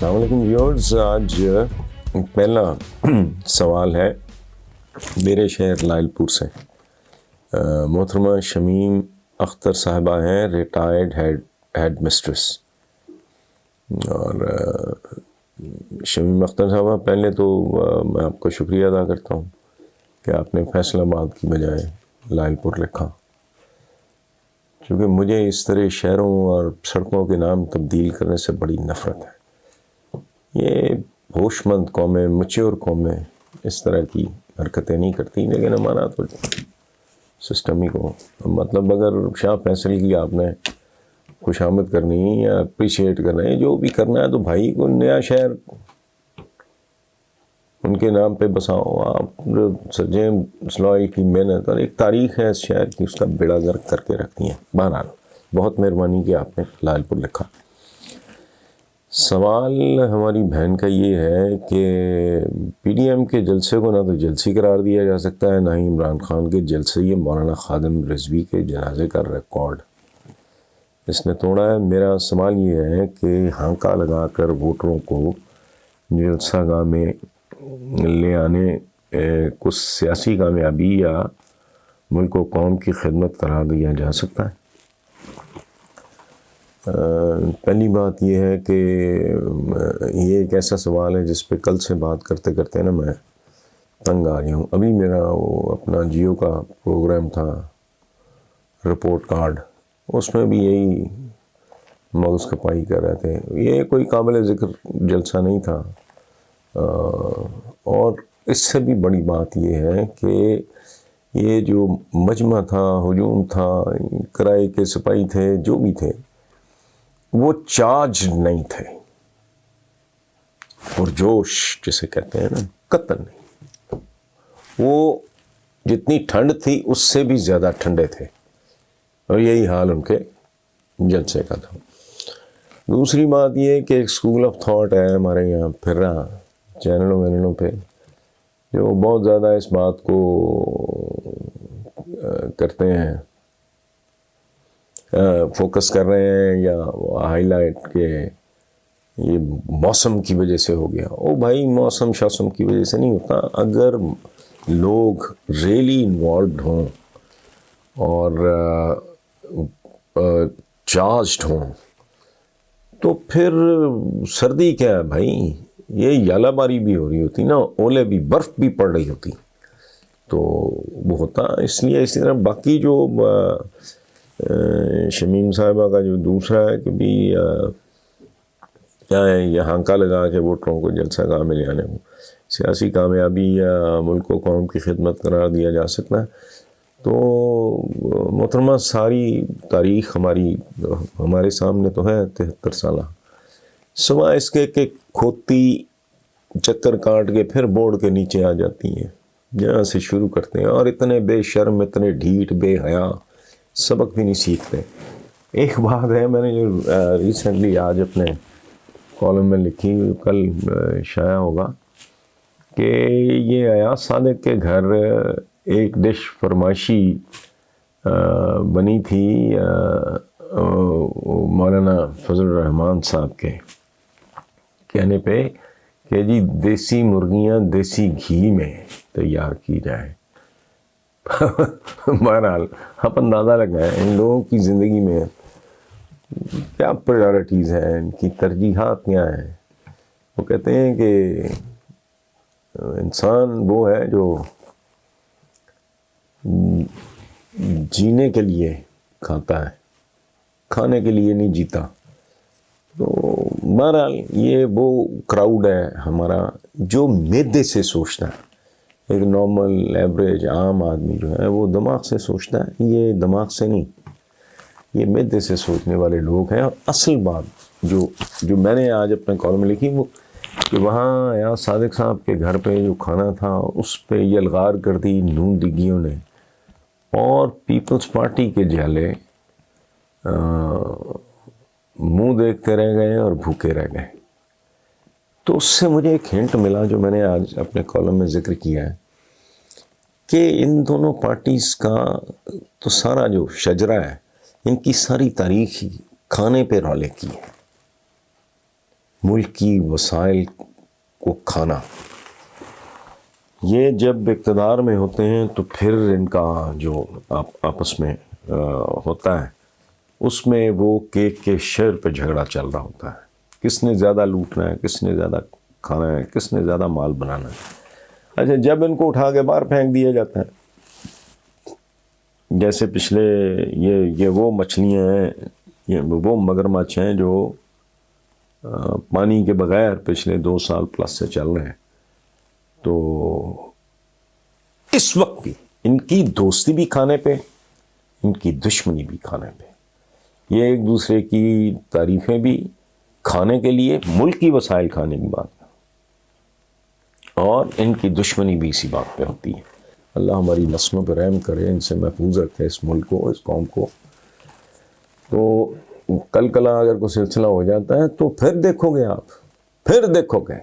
السلام علیکم ویورز. آج پہلا سوال ہے میرے شہر لائل پور سے. محترمہ شمیم اختر صاحبہ ہیں, ریٹائرڈ ہیڈ مسٹریس. اور شمیم اختر صاحبہ, پہلے تو میں آپ کا شکریہ ادا کرتا ہوں کہ آپ نے فیصل آباد کی بجائے لائل پور لکھا, کیونکہ مجھے اس طرح شہروں اور سڑکوں کے نام تبدیل کرنے سے بڑی نفرت ہے. یہ ہوش مند قومیں, میچور قومیں اس طرح کی حرکتیں نہیں کرتی, لیکن ہمارا تو سسٹم ہی کو, مطلب اگر شاہ فیصل کی آپ نے خوش آمد کرنی ہے یا اپریشیٹ کرنا ہے, جو بھی کرنا ہے, تو بھائی کو نیا شہر ان کے نام پہ بساؤ. آپ سر جیمز لائل کی محنت اور ایک تاریخ ہے اس شہر کی, اس کا بیڑا غرق کر کے رکھتی ہیں. بہرحال بہت مہربانی کہ آپ نے لائل پور لکھا. سوال ہماری بہن کا یہ ہے کہ پی ڈی ایم کے جلسے کو نہ تو جلسی قرار دیا جا سکتا ہے, نہ ہی عمران خان کے جلسے یہ مولانا خادم رضوی کے جنازے کا ریکارڈ اس نے توڑا ہے. میرا سوال یہ ہے کہ ہانکا لگا کر ووٹروں کو جلسہ گاہ میں لے آنے کو سیاسی کامیابی یا ملک و قوم کی خدمت قرار دیا جا سکتا ہے؟ پہلی بات یہ ہے کہ یہ ایک ایسا سوال ہے جس پہ کل سے بات کرتے کرتے نا میں تنگ آ گیا ہوں. ابھی میرا وہ اپنا جیو کا پروگرام تھا رپورٹ کارڈ, اس میں بھی یہی مغز کپائی کر رہے تھے. یہ کوئی قابل ذکر جلسہ نہیں تھا. اور اس سے بھی بڑی بات یہ ہے کہ یہ جو مجمع تھا, ہجوم تھا, کرائے کے سپاہی تھے, جو بھی تھے, وہ چارج نہیں تھے, پرجوش جسے کہتے ہیں نا, قطن نہیں. وہ جتنی ٹھنڈ تھی اس سے بھی زیادہ ٹھنڈے تھے, اور یہی حال ان کے جلسے کا تھا. دوسری بات یہ کہ ایک اسکول آف تھاٹ ہے ہمارے یہاں پھر رہا چینلوں وینلوں پہ, جو بہت زیادہ اس بات کو کرتے ہیں, فوکس کر رہے ہیں یا ہائی لائٹ کہ یہ موسم کی وجہ سے ہو گیا. او بھائی, موسم شاسم کی وجہ سے نہیں ہوتا. اگر لوگ ریئلی انوالوڈ ہوں اور چارجڈ ہوں تو پھر سردی کیا ہے بھائی, یہ یالہ باری بھی ہو رہی ہوتی نا, اولے بھی, برف بھی پڑ رہی ہوتی, تو وہ ہوتا. اس لیے اسی طرح باقی جو شمیم صاحبہ کا جو دوسرا ہے کہ بھی کیا ہے, یہ ہانکا لگا کے ووٹروں کو جلسہ گاہ میں لے آنے کو سیاسی کامیابی یا ملک و قوم کی خدمت قرار دیا جا سکتا ہے. تو محترمہ, ساری تاریخ ہمارے سامنے تو ہے 73 سالہ, سوائے اس کے کہ کھوتی چکر کاٹ کے پھر بورڈ کے نیچے آ جاتی ہیں, جہاں سے شروع کرتے ہیں, اور اتنے بے شرم, اتنے ڈھیٹ, بے حیا, سبق بھی نہیں سیکھتے. ایک بات ہے, میں نے جو ریسنٹلی آج اپنے کالم میں لکھی, کل شائع ہوگا, کہ یہ ایاز صادق کے گھر ایک ڈش فرمائشی بنی تھی مولانا فضل الرحمان صاحب کے کہنے پہ کہ جی دیسی مرغیاں دیسی گھی میں تیار کی جائیں. بہرحال آپ اندازہ لگائیں ان لوگوں کی زندگی میں کیا پریارٹیز ہیں, ان کی ترجیحات کیا ہیں. وہ کہتے ہیں کہ انسان وہ ہے جو جینے کے لیے کھاتا ہے, کھانے کے لیے نہیں جیتا. تو بہرحال یہ وہ کراؤڈ ہے ہمارا جو معدے سے سوچتا ہے. ایک نارمل ایوریج عام آدمی جو ہے وہ دماغ سے سوچتا ہے, یہ دماغ سے نہیں, یہ معدے سے سوچنے والے لوگ ہیں. اور اصل بات جو میں نے آج اپنے کالم میں لکھی, وہ کہ وہاں ایاز صادق صاحب کے گھر پہ جو کھانا تھا اس پہ یلغار کر دی نون دیگیوں نے, اور پیپلز پارٹی کے جھالے منہ دیکھتے رہ گئے اور بھوکے رہ گئے. تو اس سے مجھے ایک ہنٹ ملا جو میں نے آج اپنے کالم میں ذکر کیا ہے, کہ ان دونوں پارٹیز کا تو سارا جو شجرہ ہے, ان کی ساری تاریخ ہی کھانے پہ رولے کی ہے. ملکی وسائل کو کھانا، یہ جب اقتدار میں ہوتے ہیں تو پھر ان کا جو آپس میں ہوتا ہے اس میں وہ کیک کے شیئر پہ جھگڑا چل رہا ہوتا ہے، کس نے زیادہ لوٹنا ہے، کس نے زیادہ کھانا ہے، کس نے زیادہ مال بنانا ہے۔ اچھا، جب ان کو اٹھا کے باہر پھینک دیا جاتا ہے، جیسے پچھلے یہ وہ مچھلیاں ہیں، یہ وہ مگرمچھ ہیں جو پانی کے بغیر پچھلے 2 سال پلس سے چل رہے ہیں، تو اس وقت بھی ان کی دوستی بھی کھانے پہ، ان کی دشمنی بھی کھانے پہ، یہ ایک دوسرے کی تعریفیں بھی کھانے کے لیے، ملکی وسائل کھانے کی بات، اور ان کی دشمنی بھی اسی بات پہ ہوتی ہے۔ اللہ ہماری نسلوں پہ رحم کرے، ان سے محفوظ رکھے اس ملک کو، اس قوم کو۔ تو کل کلا اگر کوئی سلسلہ ہو جاتا ہے تو پھر دیکھو گے آپ، پھر دیکھو گے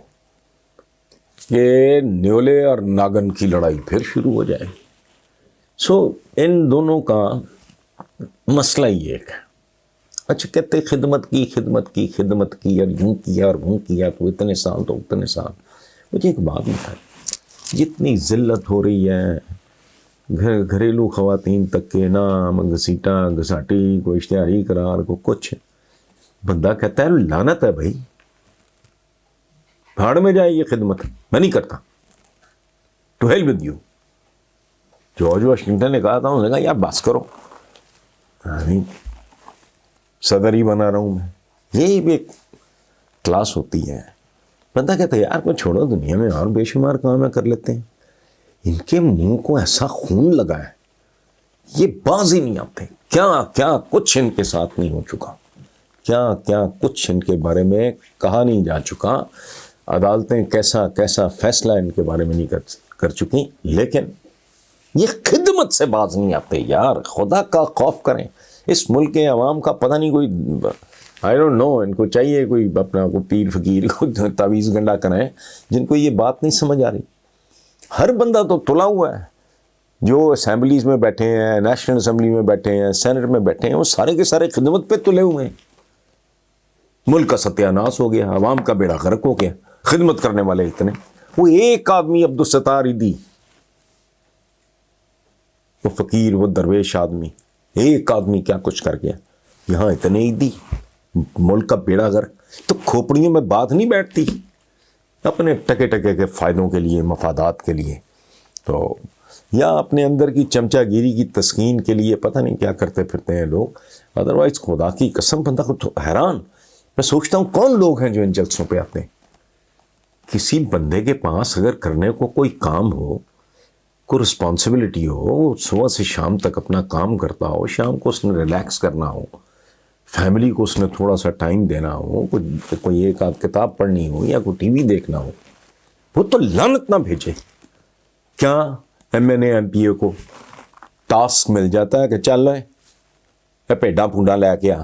کہ نیولے اور ناگن کی لڑائی پھر شروع ہو جائے۔ ان دونوں کا مسئلہ ہی ایک ہے۔ اچھا، کہتے خدمت کی اور یوں کیا اور وہ کیا، تو اتنے سال تو اتنے سال۔ مجھے ایک بات بتائیں، جتنی ذلت ہو رہی ہے، گھریلو خواتین تک کے نام گھسیٹا گھساٹی، کوئی اشتہاری قرار کو کچھ، بندہ کہتا ہے لعنت ہے بھائی، بھاڑ میں جائے یہ خدمت، میں نہیں کرتا، to hell with you. George Washington نے کہا تھا، انہوں نے کہا یار بس کرو، صدر ہی بنا رہا ہوں میں۔ یہی بھی ایک کلاس ہوتی ہے۔ بندہ کہتا ہے یار کو چھوڑو، دنیا میں اور بے شمار کام ہے، کر لیتے ہیں۔ ان کے منہ کو ایسا خون لگا ہے، یہ باز ہی نہیں آتے۔ کیا کیا کچھ ان کے ساتھ نہیں ہو چکا، کیا کیا کچھ ان کے بارے میں کہا نہیں جا چکا، عدالتیں کیسا کیسا فیصلہ ان کے بارے میں نہیں کر چکی، لیکن یہ خدمت سے باز نہیں آتے۔ یار خدا کا خوف کریں، اس ملک کے عوام کا پتہ نہیں، کوئی آئی ڈونٹ نو، ان کو چاہیے کوئی اپنا کوئی پیر فقیر کو تعویذ گنڈا کریں، جن کو یہ بات نہیں سمجھ آ رہی۔ ہر بندہ تو تلا ہوا ہے، جو اسمبلیز میں بیٹھے ہیں، نیشنل اسمبلی میں بیٹھے ہیں، سینٹ میں بیٹھے ہیں، وہ سارے کے سارے خدمت پہ تلے ہوئے ہیں۔ ملک کا ستیہ ناش ہو گیا، عوام کا بیڑا غرق ہو گیا، خدمت کرنے والے اتنے۔ وہ ایک آدمی عبدالستار ایدھی، وہ فقیر، وہ درویش آدمی، ایک آدمی کیا کچھ کر گیا، یہاں اتنے ایدھی، ملک کا بیڑا غرق۔ تو کھوپڑیوں میں بات نہیں بیٹھتی، اپنے ٹکے ٹکے کے فائدوں کے لیے، مفادات کے لیے، تو یا اپنے اندر کی چمچہ گیری کی تسکین کے لیے پتہ نہیں کیا کرتے پھرتے ہیں لوگ۔ ادروائز خدا کی قسم بندہ کو تو حیران، میں سوچتا ہوں کون لوگ ہیں جو ان جلسوں پہ آتے ہیں۔ کسی بندے کے پاس اگر کرنے کو کوئی کام ہو، کوئی رسپانسبلٹی ہو، صبح سے شام تک اپنا کام کرتا ہو، شام کو اس نے ریلیکس کرنا ہو، فیملی کو اس نے تھوڑا سا ٹائم دینا ہو، کوئی ایک آدھ کتاب پڑھنی ہو یا کوئی ٹی وی دیکھنا ہو، وہ تو لعنت نہ بھیجے۔ کیا M N A M P A کو ٹاسک مل جاتا ہے کہ چل رہے پیڈا پھونڈا لے کے آ،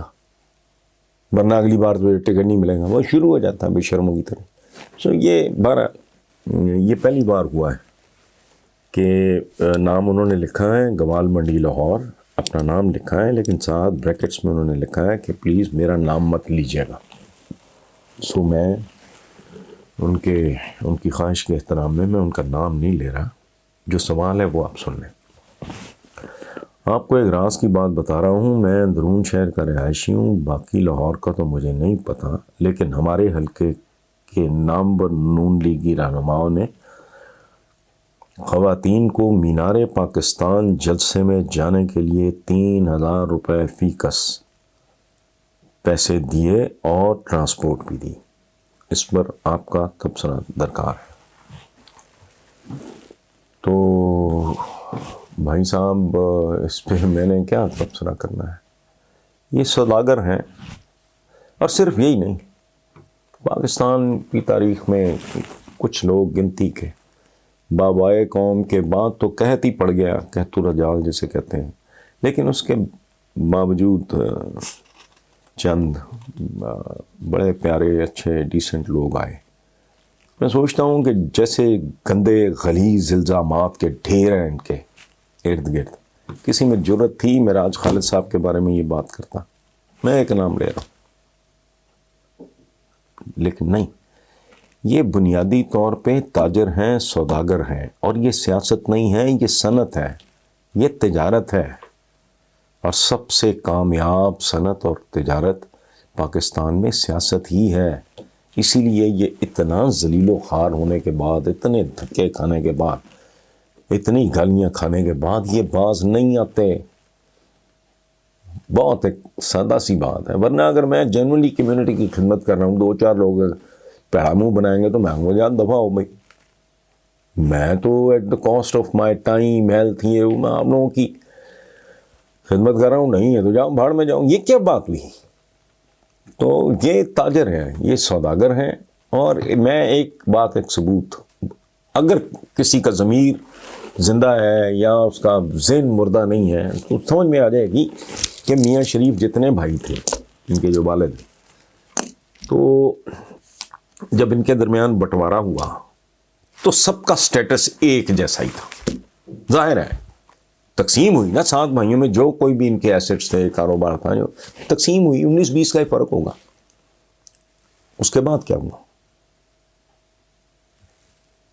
ورنہ اگلی بار تو ٹکٹ نہیں ملے گا، وہ شروع ہو جاتا ہے بے شرموں کی طرح۔ یہ پہلی بار ہوا ہے کہ نام انہوں نے لکھا ہے گوال منڈی لاہور، اپنا نام لکھا ہے، لیکن ساتھ بریکٹس میں انہوں نے لکھا ہے کہ پلیز میرا نام مت لیجیے گا۔ میں ان کی خواہش کے احترام میں ان کا نام نہیں لے رہا۔ جو سوال ہے وہ آپ سن لیں۔ آپ کو ایک راز کی بات بتا رہا ہوں، میں اندرون شہر کا رہائشی ہوں، باقی لاہور کا تو مجھے نہیں پتہ، لیکن ہمارے حلقے کے نامور نون لیگی رہنماؤں نے خواتین کو مینار پاکستان جلسے میں جانے کے لیے 3000 روپے فی کس پیسے دیے اور ٹرانسپورٹ بھی دی۔ اس پر آپ کا تبصرہ درکار ہے۔ تو بھائی صاحب، اس پہ میں نے کیا تبصرہ کرنا ہے؟ یہ سوداگر ہیں، اور صرف یہی نہیں، پاکستان کی تاریخ میں کچھ لوگ گنتی کے بابائے قوم کے بعد تو قحط ہی پڑ گیا، قحط الرجال جسے کہتے ہیں، لیکن اس کے باوجود چند بڑے پیارے اچھے ڈیسنٹ لوگ آئے۔ میں سوچتا ہوں کہ جیسے گندے غلیظ الزامات کے ڈھیر ہیں ان کے ارد گرد، کسی میں جرت تھی معراج خالد صاحب کے بارے میں یہ بات کرتا؟ میں ایک نام لے رہا ہوں، لیکن نہیں، یہ بنیادی طور پہ تاجر ہیں، سوداگر ہیں، اور یہ سیاست نہیں ہے، یہ صنعت ہے، یہ تجارت ہے، اور سب سے کامیاب صنعت اور تجارت پاکستان میں سیاست ہی ہے۔ اسی لیے یہ اتنا ذلیل و خوار ہونے کے بعد، اتنے دھکے کھانے کے بعد، اتنی گالیاں کھانے کے بعد یہ باز نہیں آتے۔ بہت ایک سادہ سی بات ہے، ورنہ اگر میں جنرلی کمیونٹی کی خدمت کر رہا ہوں، 2-4 لوگ پیڑا منہ بنائیں گے تو میں ہوں جان دفعہ ہو بھائی، میں تو at the cost of my time, health, یہ میں آپ لوگوں کی خدمت کر رہا ہوں، نہیں ہے تو جاؤں بھاڑ میں جاؤں۔ یہ کیا بات ہوئی؟ تو یہ تاجر ہیں، یہ سوداگر ہیں، اور میں ایک بات، ایک ثبوت، اگر کسی کا ضمیر زندہ ہے یا اس کا ذہن مردہ نہیں ہے تو سمجھ میں آ جائے گی کہ میاں شریف جتنے بھائی تھے، ان کے جو والد، تو جب ان کے درمیان بٹوارا ہوا تو سب کا سٹیٹس ایک جیسا ہی تھا۔ ظاہر ہے تقسیم ہوئی نا 7 بھائیوں میں، جو کوئی بھی ان کے ایسٹس تھے، کاروبار تھا، جو تقسیم ہوئی 19-20 کا ہی فرق ہوگا۔ اس کے بعد کیا ہوا؟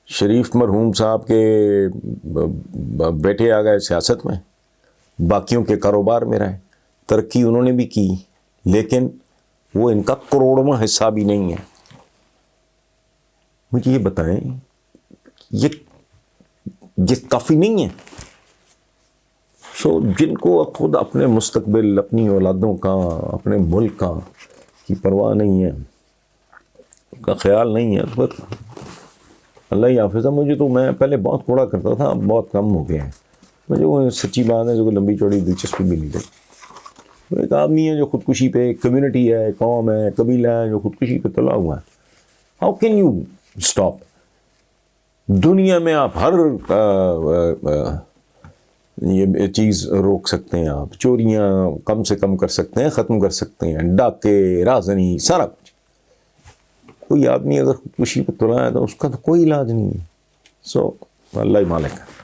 شریف مرحوم صاحب کے بیٹے آ گئے سیاست میں، باقیوں کے کاروبار میں رہے، ترقی انہوں نے بھی کی، لیکن وہ ان کا کروڑواں حصہ بھی نہیں ہے۔ مجھے یہ بتائیں، یہ کافی نہیں ہے؟ جن کو خود اپنے مستقبل، اپنی اولادوں کا، اپنے ملک کا کی پرواہ نہیں ہے، ان کا خیال نہیں ہے، تو پھر اللہ ہی حافظ ہے۔ مجھے تو، میں پہلے بہت کوڑا کرتا تھا، اب بہت کم ہو گیا ہے مجھے، وہ سچی بات ہے، جو لمبی چوڑی دلچسپی بھی نہیں رہی۔ ایک آدمی ہے جو خودکشی پہ، ایک کمیونٹی ہے، قوم ہے، قبیلہ ہے جو خودکشی پہ تلا ہوا ہے۔ How can you stop? دنیا میں آپ ہر یہ چیز روک سکتے ہیں، آپ چوریاں کم سے کم کر سکتے ہیں، ختم کر سکتے ہیں، ڈاکے، رازنی، سارا کچھ۔ کوئی آدمی اگر خودکشی پہ تلا ہے تو اس کا تو کوئی علاج نہیں ہے۔ اللہ ہی مالک ہے۔